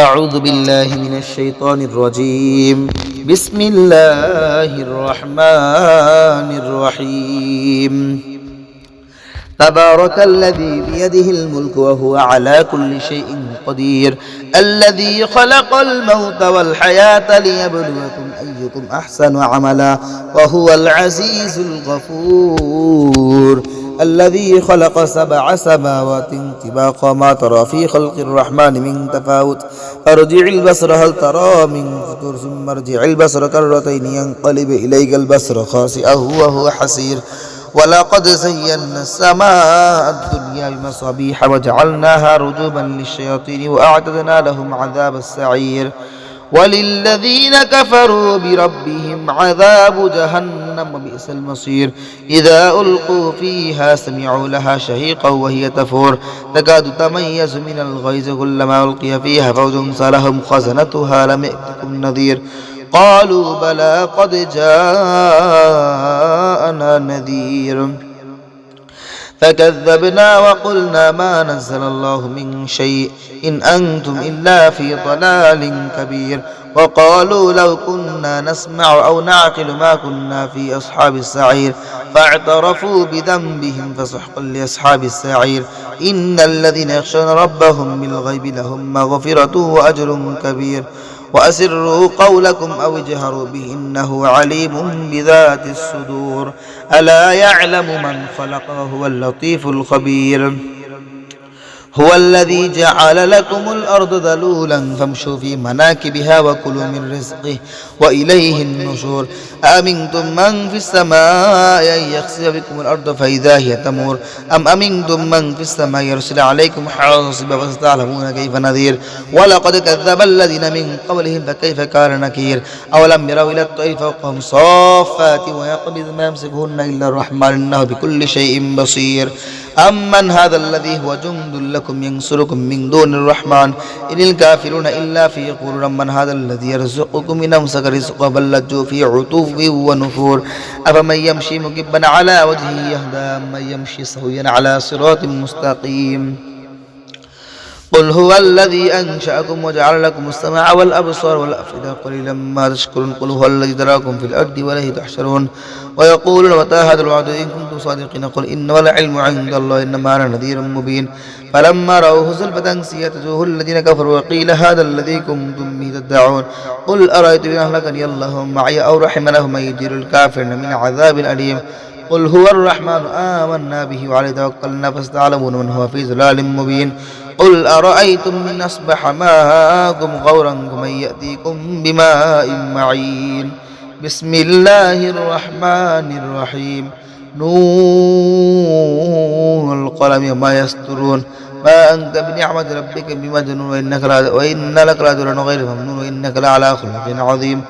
أعوذ بالله من الشيطان الرجيم بسم الله الرحمن الرحيم تبارك الذي بيده الملك وهو على كل شيء قدير الذي خلق الموت والحياة ليبلوكم أيكم أحسن عملا وهو العزيز الغفور الذي خلق 7 سماوات طباقا ما ترى في خلق الرحمن من تفاوت فارجع البصر هل ترى من فطور ثم ارجع البصر كرتين ينقلب إليك البصر خاسئا وهو حسير ولقد زينا السماء الدنيا بمصابيح وجعلناها رجوما للشياطين وأعتدنا لهم عذاب السعير وللذين كفروا بربهم عذاب جهنم وبئس المصير إذا ألقوا فيها سمعوا لها شهيقا وهي تفور تكاد تميز من الغيظ كلما ألقي فيها فوج سألهم خزنتها لم يأتكم نذير قالوا بلى قد جاءنا نذير فكذبنا وقلنا ما نزل الله من شيء إن أنتم إلا في ضلال كبير وقالوا لو كنا نسمع أو نعقل ما كنا في أصحاب السعير فاعترفوا بذنبهم فسحقا لأصحاب السعير إن الذين يخشون ربهم بالغيب لهم مغفرة وأجر كبير وأسروا قولكم أو اجهروا به إنه عليم بذات الصدور ألا يعلم من خلق وهو اللطيف الخبير هو الذي جعل لكم الأرض ذلولا فامشوا في مناكبها وكلوا من رزقه وإليه النشور أأمنتم من في السماء أن يخسف بكم الأرض فإذا هي تمور أم أمنتم من في السماء يرسل عليكم حاصبا فستعلمون كيف نذير ولقد كذب الذين من قبلهم فكيف كان نكير أولم يروا إلى الطير فوقهم صافات ويقبض ما يمسكهن إلا الرحمن إنه بكل شيء بصير أمن هذا الذي هو جند لكم ينصركم من دون الرحمن إن الكافرون إلا في غرور من هذا الذي يرزقكم إن أمسك رزقه بل لجوا في عتو ونفور أفمن يمشي مكبا على وجهه يهدى من يمشي سويا على صراط مستقيم قل هو الذي أنشأكم وجعل لكم السمع والأبصار والأفئدة قليلا ما تشكرون قل هو الذي ذراكم في الأرض وإليه تحشرون ويقولون متى هذا الوعد إن كنتم صادقين قل إنما العلم عند الله إنما أنا نذير مبين فلما رأوه زلفة سيئت وجوه الذين كفروا وقيل هذا الذي كنتم به تدعون قل أرأيتم إن أهلكني الله معي أو رحمنا فمن يجير الكافرين من عذاب أليم قل هو الرحمن آمنا به وعليه توكلنا فستعلمون من هو في ضلال مبين قل أرأيتم من أصبح ماءكم غورا ومن يأتيكم بماء معين بسم الله الرحمن الرحيم نون القلم وما يسطرون ما أنت بنعمة ربك بمجنون وإن لك لأجرا غير ممنون وإنك لعلى خلق عظيم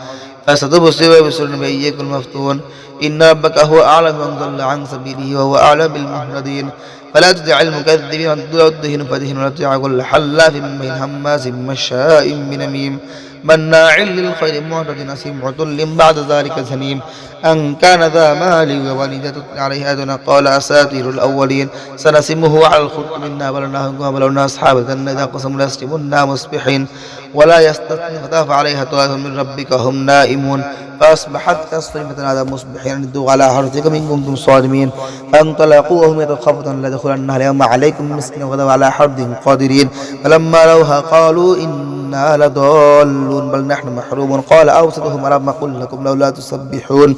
فستبصر ويبصرون بأيكم المفتون إن ربك هو أعلم من ضل عن سبيله وهو أعلم بالمهتدين فلا تطع المكذبين والدهن فدهن ولا تطع كل حلاف مهين هماز مشاء بنميم مناع للخير معتد أثيم عتل بعد ذلك زنيم أن كان ذا مال وولد تتلى عليه آياتنا قال أساطير الأولين سنسمه على الخلق منا بلوناهم كما بلونا أصحاب الجنة إذا قسموا ليصرمنا مصبحين ولا يستثني فطاف عليها طائف من ربك هم نائمون فأصبحت كالصريم فتنادى مصبحين أن ادعوا على حرثكم إن كنتم صادمين فانطلقوا وهم يتخافتون ليدخلنها اليوم عليكم مسكين وغدوا على حرد قادرين فلما رأوها قالوا إنا لضالون بل نحن محرومون قال أوسطهم ألم أقل لكم لولا تسبحون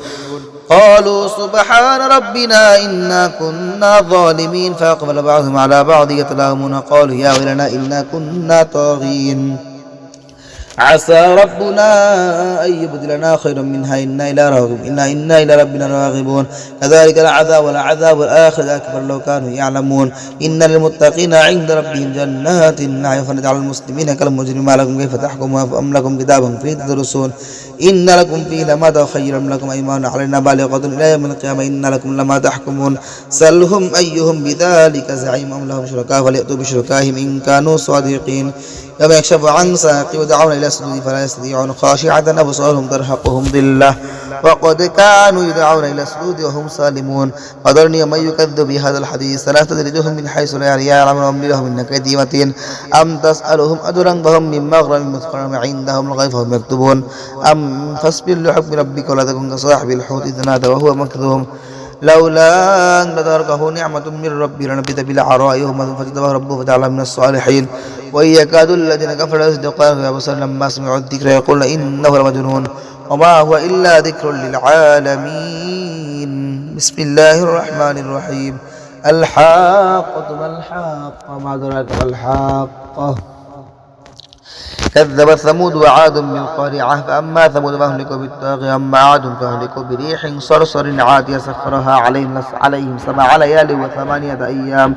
قالوا سبحان ربنا إنا كنا ظالمين فأقبل بعضهم على بعض يتلاومون قالوا يا ويلنا إنا كنا طاغين عسى ربنا أن يبدلنا خيرا منها إنا إلى ربنا راغبون كذلك العذاب والعذاب الآخر أكبر لو كانوا يعلمون إن للمتقين عند ربهم جنات النعيم فنجعل المسلمين كالمجرمين ما لكم كيف تحكمون أم لكم كتاب فيه تدرسون إن لكم فيه لما تخير لكم أيمان علينا بالغة إلى يوم القيامة إن لكم لما تحكمون سلهم أيهم بذلك زعيم أم لهم شركاء فليأتوا بشركائهم إن كانوا صادقين يوم يكشف عن ساق ودعون إلى السجود فلا يستطيعون خاشعة أبصارهم ترهقهم ذلة وقد كانوا يدعون إلى السجود وهم سالمون وذرني ومن يكذب بهذا الحديث سنستدرجهم من حيث لا يعلمون وأملي لهم إن كيدي متين أم تسألهم أجرا فهم من مغرم مثقل عندهم الغيب فهم يكتبون أم فاصبر لحكم ربك ولا تكن كصاحب الحوت إذ نادى وهو مكذوم لولا أن تدركه نعمة من ربي لنبذ بالعراء يوم فاجتباه ربه فجعله من الصالحين وإن يكاد الذين كفروا يصدقون بأبصارهم لما سمعوا الذكر يقولون إنه لمجنون وما هو إلا ذكر للعالمين بسم الله الرحمن الرحيم الحاقة ما الحاقة ما أدراك ما الحاقة كذبت ثمود وعاد بالقارعة فأما ثمود فأهلكوا بالطاغية أما عاد فأهلكوا بريح صرصر عاتية سخرها عليهم 7 ليال و8 أيام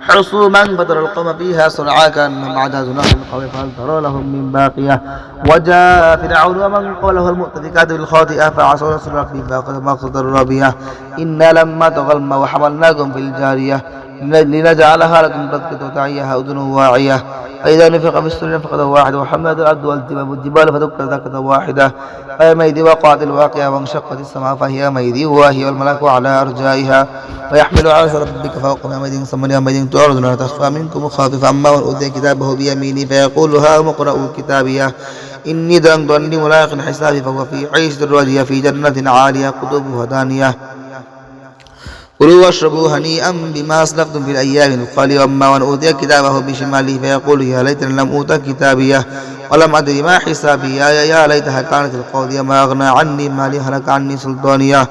حصوما فترى القوم فيها صرعا كأنهم أعجاز نخل قوي فهل ترى لهم من باقية وجاء فرعون ومن قبله المؤتفكات بالخاطئة فعصوا رسول ربهم فأخذهم أخذة رابية إنا لما طغى الماء وحملناكم في الجارية لنجعلها لكم تذكرة وتعيها أذن واعية فإذا نفخ في السور نفخة واحدة وحملت الأرض والجبال فدكت دكة واحدة فيومئذ وقعت الواقعة وانشقت السماء فهي يومئذ واهية والملك على أرجائها ويحمل عرش ربك فوقهم يومئذ ثم يومئذ تعرضون لا تخفى منكم خاففة أما من أوتي كتابه بيمينه فيقول هاؤم اقرءوا كتابيه إني ظننت أني ملاق حسابي فهو في عيشة راضية في جنة عالية قطوفها دانية كلوا واشربوا هنيئا بما أسلفتم في الأيام الخالية وأما من أوتي كتابه بشماله فيقول يا ليتني لم أوت كتابيه ولم أدري ما حسابي يا ليتها كانت القاضية ما أغنى عني مالي هلك عني سلطانية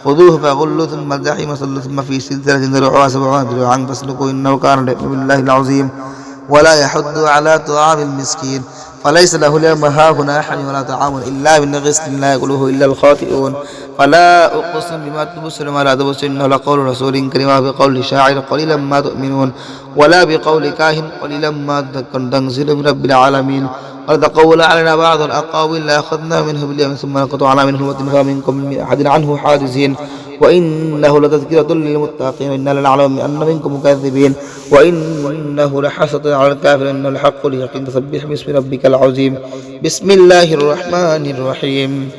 خذوه فغلوا ثم الجحيم صلوا ثم في سلسلة ذرعها 70 ذراعا فاسلكوا إنه كان ليؤمن بالله العظيم ولا يحض على طعام المسكين فليس له اليوم هاهنا حميم ولا طعام إلا من غسل لا يأكله إلا الخاطئون فلا أقسم بما تبصر وما لا تبصر إنه لقول رسول كريم بقول شاعر قليلا ما تؤمنون ولا بقول كاهن قليلا ما تنزل من رب العالمين ولتقول علينا بعض الأقاويل لأخذنا منه باليوم ثم لقطعنا منه وتنفى منكم من أحد عنه حاجزين وإنه لتذكرة للمتقين وإنا لنعلم أن منكم مكذبين وإنه لحسرة على الكافر إنه الحق اليقين فسبح باسم ربك العظيم بسم الله الرحمن الرحيم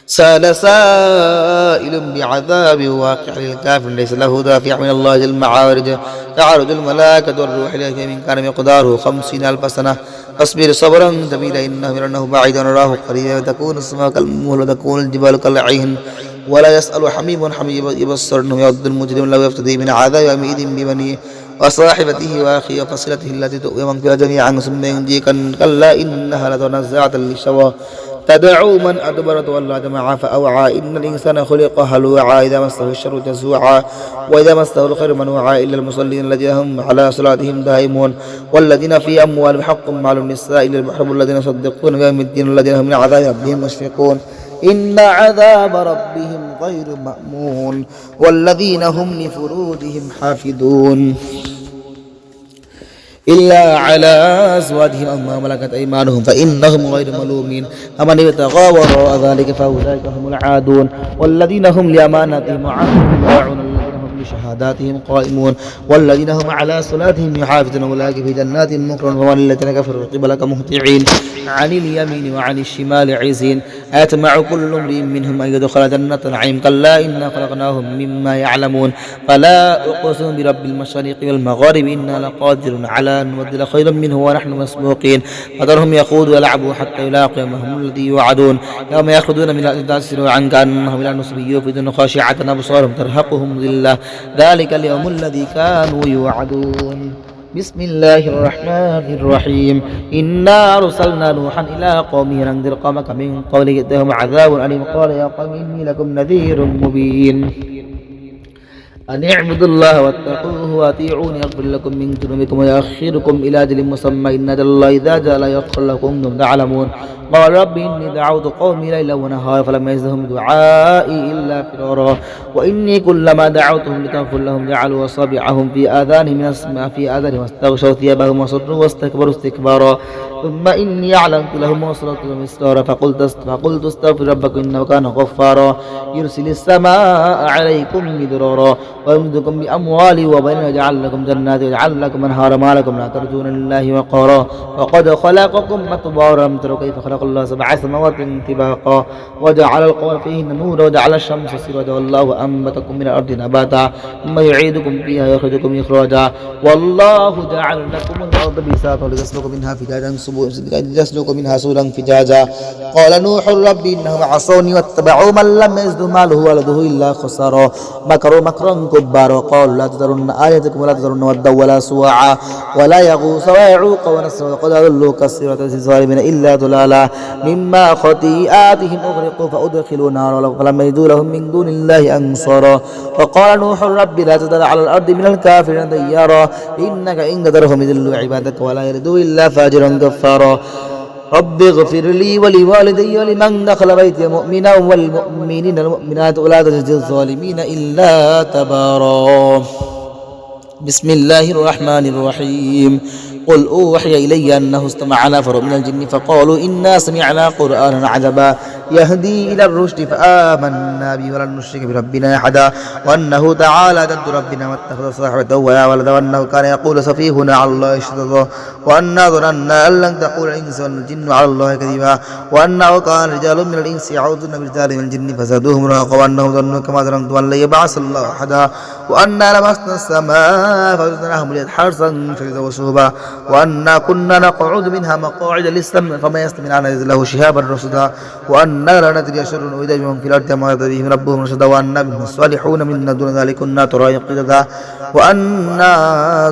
سأل سائل بعذاب واقع للكافر ليس له دافع من الله ذي المعارج تعرج الملائكة والروح إليه من كان مقداره 50,000 سنة فاصبر صبرا جميلا إنه يرونه بعيدا ونراه قريبا تكون السماء كالمهل وتكون الجبال كالعهن ولا يسأل حميم يبصر أنه يعد المجرم لو يفتدي من عذاب يومئذ ببنيه وصاحبته وأخيه وفصلته التي تؤوي من فيها جميعا ثم ينجيك كلا إنها لتنزعة للشوى تدعو من أدبر وتولى جمعا فأوعى إن الإنسان خلق هلوعا إذا مسه الشر جزوعا وإذا مسه الخير منوعا إلا المصلين الذين هم على صلاتهم دائمون والذين في أموالهم حق معلوم للسائل المحرم الذين يصدقون بيوم الدين الذين هم من عذاب ربهم مشفقون إن عذاب ربهم غير مأمون والذين هم لفروجهم حافظون إلا على أزواجهم أو ما ملكت أيمانهم فإنهم غير ملومين فمن ابتغى وراء ذلك فأولئك هم العادون والذين هم لأماناتهم وعهدهم راعون الذين هم لشهاداتهم قائمون والذين هم على صلاتهم يحافظون أولئك في جنات مكرمون ومن الذين كفروا قبلك مهطعين عن اليمين وعن الشمال عزين أيطمع كل امرئ منهم أن يدخل جنة نعيم كلا إنا خلقناهم مما يعلمون فلا أقسم برب المشارق والمغارب إنا لقادر على أن نبدل خيرا منه ونحن مسبوقين فذرهم يخوضوا ويلعبوا حتى يلاقوا يومهم الذي يوعدون يوم يخرجون من الأجداث سريعا كأنهم إلى النصب يوفدون خاشعة أبصارهم ترهقهم ذلة ذلك اليوم الذي كانوا يوعدون بسم الله الرحمن الرحيم إنا أرسلنا نوحا إلى قومه أن أنذر قومك من قبل يأتيهم عذاب أليم قال يا قوم إني لكم نذير مبين أن اعبدوا الله واتقوه وأطيعوني يغفر لكم من ذنوبكم ويؤخركم إلى أجل مسمى إن أجل الله إذا جاء لا يؤخر لكم أنتم تعلمون قال رب إني دعوت قومي ليلا ونهارا فلم يزدهم دعائي إلا فرارا وإني كلما دعوتهم لتغفر لهم جعلوا أصابعهم في آذانهم واستغشوا ثيابهم وصروا واستكبروا استكبارا ثم إني أعلنت لهم وأسررت لهم إسرارا فقلت استغفروا ربكم إنه كان غفارا يرسل السماء عليكم مدرارا ويمدكم بأموال وبنين ويجعل لكم جنات ويجعل لكم أنهارا ما لكم لا ترجون لله وقارا وقد خلقكم أطوارا لم تروا كيف خلق الله سبع سماوات طباقا وجعل القمر فيهن نورا وجعل الشمس سراجا والله أنبتكم من الأرض نباتا ثم يعيدكم فيها ويخرجكم إخراجا والله جعل لكم الأرض بساطا لتسلكوا منها سبلا فجاجا قال نوح رب إنهم عصوني واتبعوا من لم يزد ماله ولده إلا خسارا مكروا مكرا كبارا قالوا لا تذرن آلهتكم ولا تذرن ودا ولا سواعا ولا يغوث ويعوق ونسرا وقد أضلوا كثيرا الظالمين إلا ضلالا مما خطيئاتهم أغرقوا فأدخلوا نارا فلم يجدوا لهم من دون الله أنصارا وقال نوح رب لا تذر على الأرض من الكافرين ديارا إنك إن تذرهم يضلوا عبادك ولا يلدوا إلا فاجرا كفارا رب اغفر لي ولوالدي ولمن دخل بيتي مؤمنا والمؤمنين والمؤمنات ولا تجزي الظالمين إلا تبارا بسم الله الرحمن الرحيم قل أوحي إلي أنه استمع نفر من الجن فقالوا إنا سمعنا قرآنا عجبا يهدي إلى الرشد فآمنا به ولن نشرك بربنا أحدا وأنه تعالى جد ربنا واتخذ صاحبة ولا ولدا وأنه كان يقول سفيهنا على الله شططا وأنا ظننا أن لن تقول الإنس والجن على الله كذبا وأنه كان رجال من الإنس يعوذون برجال من الجن فزادوهم رهقا وأنهم ظنوا كما ظننتم أن لن يبعث الله أحدا وأنا لمسنا السماء فوجدناها مليئة حرسا شديدا وشهبا وأنا كنا نقعد منها مقاعد للسمع فما يستمع عنها يجد له شهابا رصدا وأنا لا ندري شر أريد بهم في الأرض ما يريد بهم ربهم رشدا وأنا بهم الصالحون منا دون ذلك كنا طرائق قددا وأنا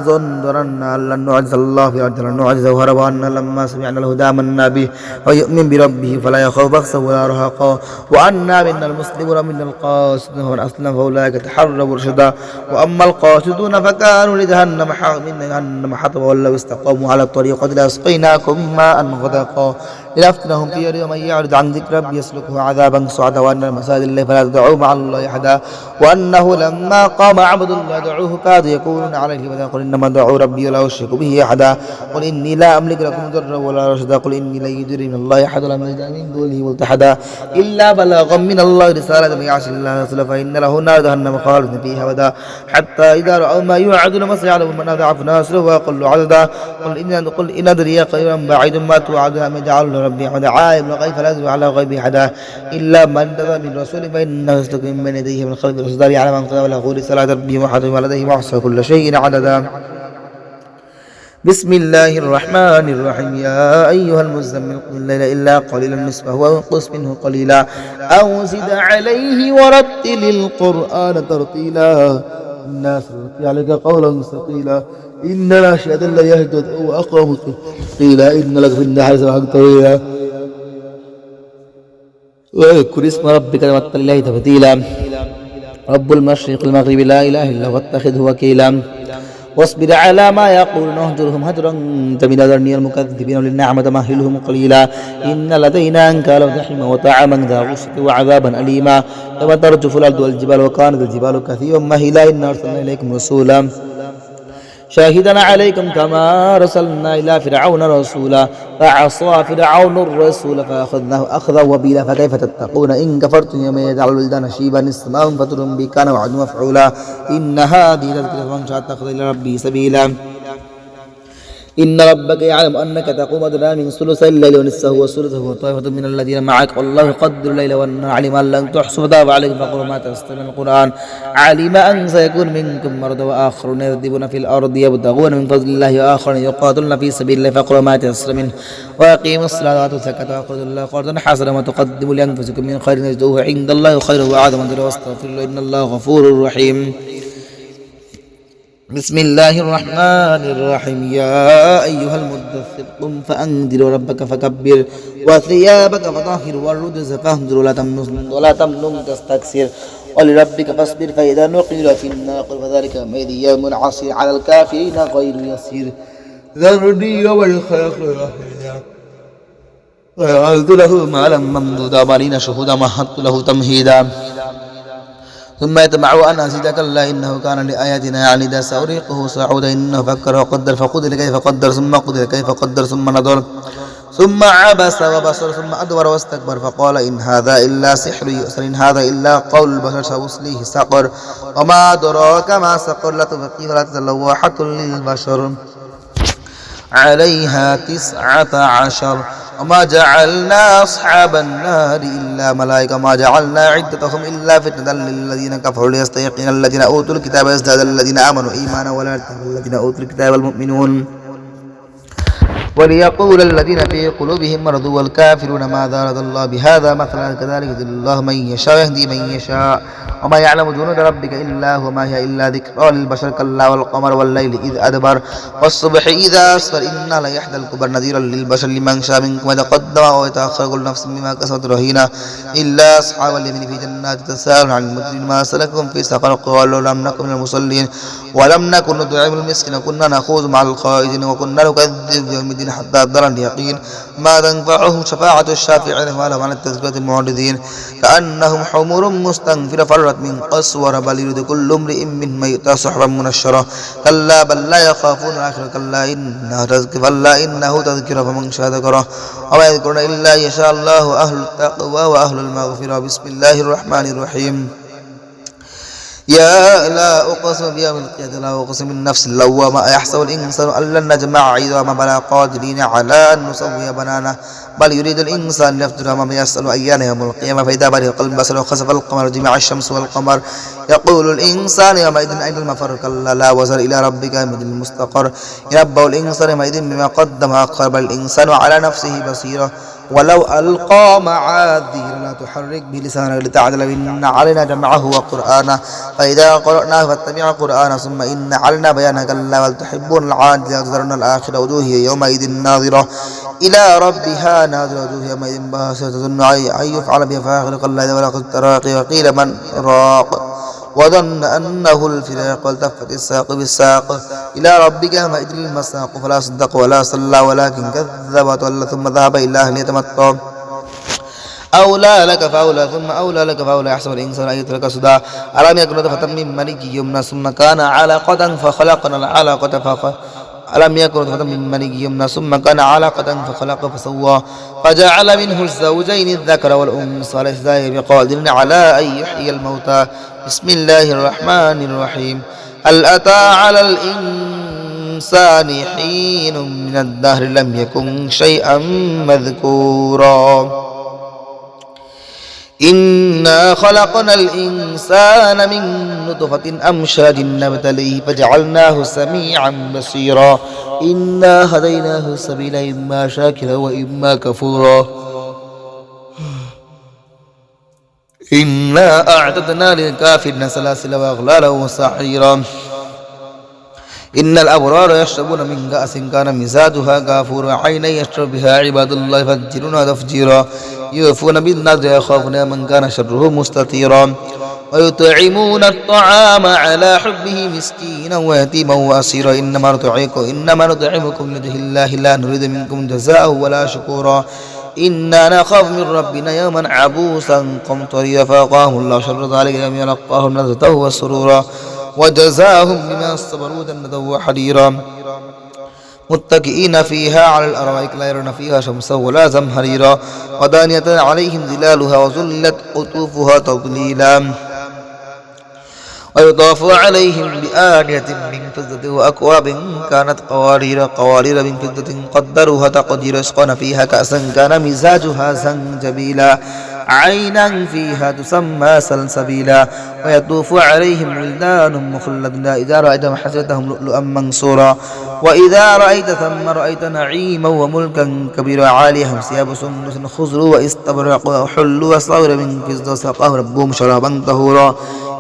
ظننا أن لن نعجز الله في الأرض لن نعجزه هربا وأنا لما سمعنا الهدى آمنا به ويؤمن بربه فلا يخاف بخسا ولا رهقا وأنا منا المسلمون ومنا القاسطون فمن أسلم فأولئك تحروا رشدا وأما القاسطون فكانوا لجهنم حطبا ولو استقاموا على الطريقة لأسقيناكم ماء غدقا لنفتنهم في يوم من يعرض عن ذكر ربي يسلكه عذابا صعدا وأن المساجد الله فلا تدعوا مع الله أحدا وأنه لما قام عبد الله يدعوه كادوا يكونون عليه لبدا قل إنما ادعوا ربي ولا أشرك به أحدا قل إني لا أملك لكم ضرا ولا رشدا قل إني لا يجري من الله أحد ولم يجد من دونه ملتحدا إلا بلاغا من الله رسالة من يعصي الله رسوله فإن له نار جهنم خالدا فيها أبدا حتى إذا رأوا ما يوعدون ما سيعلم من أضعف ناصره وأقل عددا قل إن أدري قريبا بعيد ما توعدون أم يجعل ربي أحد عالم الغيب فلا يظهر على غيبه أحدا إلا من انتظر من رسول فإنه يسلك من بين يديه من خلفه رصدا يعلم من قد له رسالة ربه وحده ولديه وأحصى كل شيء عددا بسم الله الرحمن الرحيم يا أيها المزمل قم الليل إلا قليلا نصفه وانقص منه قليلا أو زد عليه ورتل القرآن ترتيلا إنا سنلقي عليك قولا ثقيلا إن ناشئة الليل يهجد وأقوم قيلا إن لك في النهار سبحا طويلا واذكر اسم ربك وتوكل إليه تبتيلا رب المشرق المغرب لا إله إلا هو اتخذه وكيلا واصبر على ما يقولون واهجرهم هجرا جميلا ذرني المكذبين للنعمة مهلهم قليلا إن لدينا أنكالا وجحيما وطعاما ذا غصة وعذابا أليما يوم ترجف الأرض والجبال وكانت الجبال كثيرا مهيلا إنا أرسلنا إليكم رسولا شاهدا عليكم كما أرسلنا إلى فرعون رسولا فعصى فرعون الرسول فأخذناه أخذا وبيلا فكيف تتقون إن كفرتم يوم يجعل الولدان شيبا السماء فطر به كان وعد مفعولا إن هذه تذكرة فمن شاء اتخذ إلى ربه سبيلا إن ربك يعلم أنك تقوم أدنى من ثلثي الليل ونصفه وثلثه وطائفة من الذين معك والله يقدر الليل والنهار علم أن لن تحصوا فتاب عليكم فقروا ما تيسر من القرآن علم أن سيكون منكم مرضى وآخرون يضربون في الأرض يبتغون من فضل الله وآخرون يقاتلون في سبيل الله فقروا ما تيسر منه وأقيموا الصلاة وآتوا الزكاة وأقرضوا الله قرضا حسنا وتقدموا لأنفسكم من خير تجدوه عند الله خيرا وأعظم أجرا واستغفروا الله إن الله غفور رحيم بسم الله الرحمن الرحيم يا أيها المدثر قم فأنذر ربك فكبر وثيابك فطهر والرجز فاهجر ولا تمنن تستكثر ولربك فاصبر فإذا نقر في الناقور فذلك يوم عسير على الكافرين غير يسير ذرني ومن خلقت وحيدا وجعلت له مالا ممدودا وبنين شهودا ومهدت له تمهيدا ثم يتمع أن أزيد كلا إنه كان لآياتنا عنيدا سأريقه صعودا إنه فكر وقدر فقدر كيف قدر ثم قدر كيف قدر ثم نظر ثم عبس وبصر ثم أدبر واستكبر فقال إن هذا إلا سحر يؤثر إن هذا إلا قول البشر سأصليه سقر وما أدراك ما سقر لا تبقي ولا تلوحة للبشر عليها 19 وما جعلنا أصحاب النار إلا ملائكة ما جعلنا عدتهم إلا فتنة للذين كفروا ليستيقن الذين أوتوا الكتاب يزداد الذين آمنوا إيمانا ولا يرتاب الذين أوتوا الكتاب المؤمنون وليقول الذين في قلوبهم مرض والكافرون ماذا أراد الله بهذا مثلا كذلك يضل الله من يشاء ويهدي من يشاء وما يعلم جنود ربك إلا هو ما هي إلا ذكرى للبشر كلا والقمر والليل إذ أدبر والصبح إذا أسفر إنا ليحدى الكبر نذيرا للبشر لمن شاء منكم يتقدم ويتأخر كل نفس بما كسبت رهينة إلا أصحاب اليمين في جنات تساءلون عن المجرمين ما سلككم في سقر قالوا لم نكن من المصلين ولم نكن نطعم المسكين وكنا نخوض مع القائدين وكنا نكذب بيوم الدين حتى أدرنا اليقين ما تنفعهم شفاعة الشافعين وما لهم عن التذكرة المعرضين كأنهم حمر مستنفرة فرت من قسورة بل يريد كل امرئ منهم يؤتى صحبا منشرة كلا بل لا يخافون الآخرة كلا إنه تذكرة فمن شاء ذكره وما يذكرون إلا يشاء الله أهل التقوى وأهل المغفرة بسم الله الرحمن الرحيم يا لا أقسم بيوم القيامة لا أقسم بالنفس اللوامة أيحسب الإنسان أن لن نجمع عظاما بلى قادرين على أن نسوي بنانه بل يريد الإنسان ليفجر ما يسأل أيان يوم القيامة فإذا برق البصر وخسف القمر جمع الشمس والقمر يقول الإنسان يومئذ أين المفر كلا لا وزر إلى ربك يومئذ المستقر ينبأ الإنسان يومئذ بما قدم وأخر بل الإنسان على نفسه بصيرة ولو ألقى معاذير لا تحرك بلسانك لتعجل إن علينا جمعه وقرآنه فإذا قرأناه فاتبع قرآنه ثم إن علينا بيانه كلا بل تحبون العاجلة وتذرون الآخرة وجوه يومئذ ناظرة إلى ربها ناظرة وجوه يومئذ باسرة تظن أن يفعل بها فاخر كلا إذا بلغت التراقي وقيل من راق وظن أنه الفراق والتفت الساق بالساق إلى ربك يومئذ المساق فلا صدق ولا صلى ولكن كذب وتولى ثم ذهب إلى أهله يتمطى أولى لك فأولى ثم أولى لك فأولى يحسب الإنسان أن يترك سدى ألم يكن نطفة من مني يمنى ثم كان علقة فخلقنا العلقة ألم يكن نطفة من مني يمنى ثم كان علقة فخلق فسوى فجعل منه الزوجين الذكر والأنثى وليس ذلك بقادر على أن يحيي الموتى بسم الله الرحمن الرحيم هل أتى على الإنسان حين من الدهر لم يكن شيئا مذكورا إنا خلقنا الإنسان من نطفة أمشاج نبتليه فجعلناه سميعا بصيرا إنا هديناه السبيل إما شاكرا وإما كفورا إنا أعتدنا للكافرين سلاسل وأغلالا وسعيرا إن الأبرار يشربون من كأس كان مزاجها كافورا عينا يشرب بها عباد الله يفجرونها تفجيرا يوفون بالنذر يخافون من كان شره مستطيرا ويطعمون الطعام على حبه مسكينا ويتيما وأسيرا إنما نطعمكم لوجه الله لا نريد منكم جزاء ولا شكورا إنا نخاف من ربنا يوما عبوسا قمطريرا فوقاهم الله شر ذلك يوم يلقاهم نزلة وسرورا وجزاهم بما صبروا جنة وحريرا متكئين فيها على الأرائك لا يرون فيها شمسا ولا زمهريرا ودانية عليهم ظلالها وذلت قطوفها تضليلا ويطاف عليهم بآنية من فضة وأكواب كانت قوارير من فضة قدروها تقدير يسقون فيها كأسا كان مزاجها زنجبيلا عينا فيها تسمى سلسبيلا ويطوف عليهم ولدان مخلدون إذا رأيتهم حسبتهم لؤلؤا منصورا وإذا رأيت ثم رأيت نعيما وملكا كبيرا عاليهم ثياب سندس خضر واستبرق وحلوا أساور من فضة وسقاهم ربهم شرابا طهورا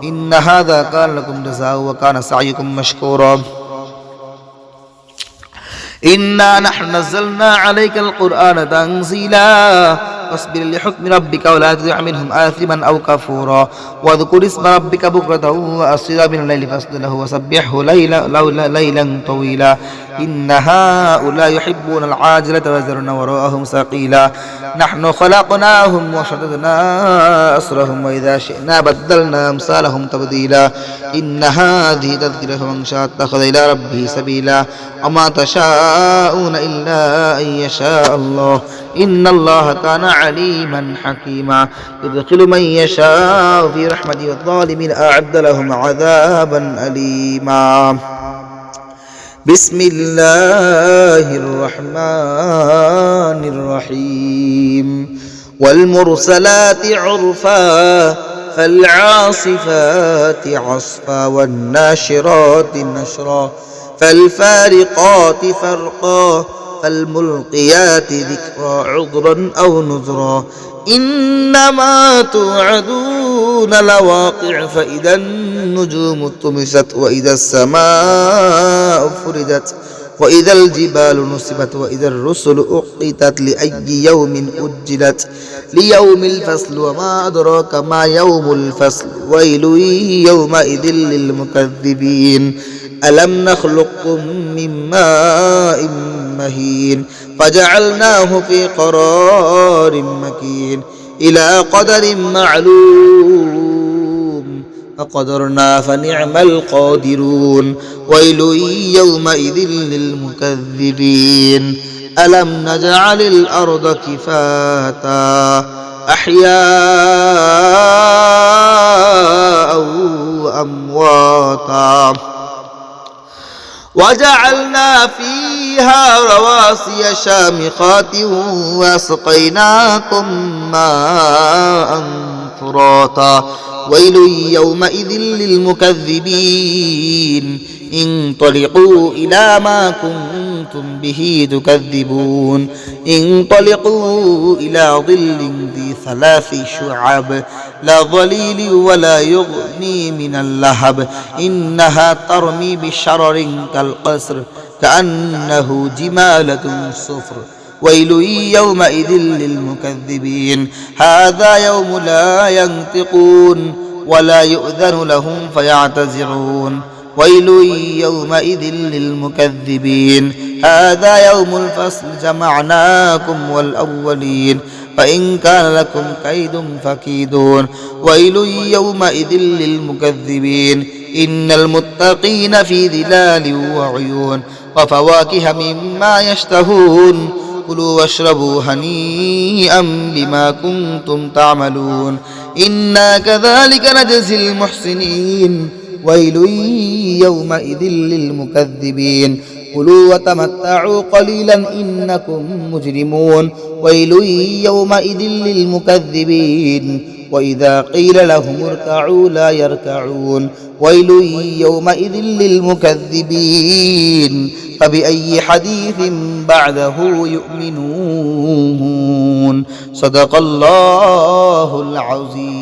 إن هذا كان لكم جزاء وكان سعيكم مشكورا إنا نحن نزلنا عليك القرآن تنزيلا فاصبر لحكم ربك ولا تطع منهم آثما أو كفورا واذكر اسم ربك بكرة وأصيلا من الليل فاسجد له وسبحه ليلا طويلا إن هؤلاء يحبون العاجلة ويذرون وراءهم ثقيلا نحن خلقناهم وشددنا أسرهم وإذا شئنا بدلنا أمثالهم تبديلا إن هذه تذكرة فمن شاء اتخذ إلى ربه سبيلا وما تشاءون إلا أن يشاء الله إن الله كان عليما حكيما يدخل من يشاء في رحمته والظالمين أعد لهم عذابا أليما بسم الله الرحمن الرحيم والمرسلات عرفا فالعاصفات عصفا والناشرات نشرا فالفارقات فرقا فالملقيات ذكرا عذرا أو نذرا إنما توعدون لواقع فإذا النجوم طمست وإذا السماء فرجت وإذا الجبال نصبت وإذا الرسل أقتت لأي يوم أجلت ليوم الفصل وما أدراك ما يوم الفصل ويل يومئذ للمكذبين ألم نخلقكم من ماء مهين فجعلناه في قرار مكين إلى قدر معلوم فقدرنا فنعم القادرون ويل يومئذ للمكذبين ألم نجعل الأرض كفاتا أحياء وأمواتا وجعلنا فيها رواسي شامخات واسقيناكم ماء فراتا ويل يومئذ للمكذبين انطلقوا إلى ما كنتم به تكذبون انطلقوا إلى ظل ذي 3 شعب لا ظليل ولا يغني من اللهب إنها ترمي بشرر كالقصر كأنه جمالة صفر ويل يومئذ للمكذبين هذا يوم لا ينطقون ولا يؤذن لهم فيعتذرون ويل يومئذ للمكذبين هذا يوم الفصل جمعناكم والأولين فإن كان لكم كيد فكيدون ويل يومئذ للمكذبين إن المتقين في ظلال وعيون وفواكه مما يشتهون كلوا واشربوا هنيئا بما كنتم تعملون إنا كذلك نجزي المحسنين ويل يومئذ للمكذبين كلوا وتمتعوا قليلا إنكم مجرمون ويل يومئذ للمكذبين وإذا قيل لهم اركعوا لا يركعون ويل يومئذ للمكذبين فبأي حديث بعده يؤمنون صدق الله العظيم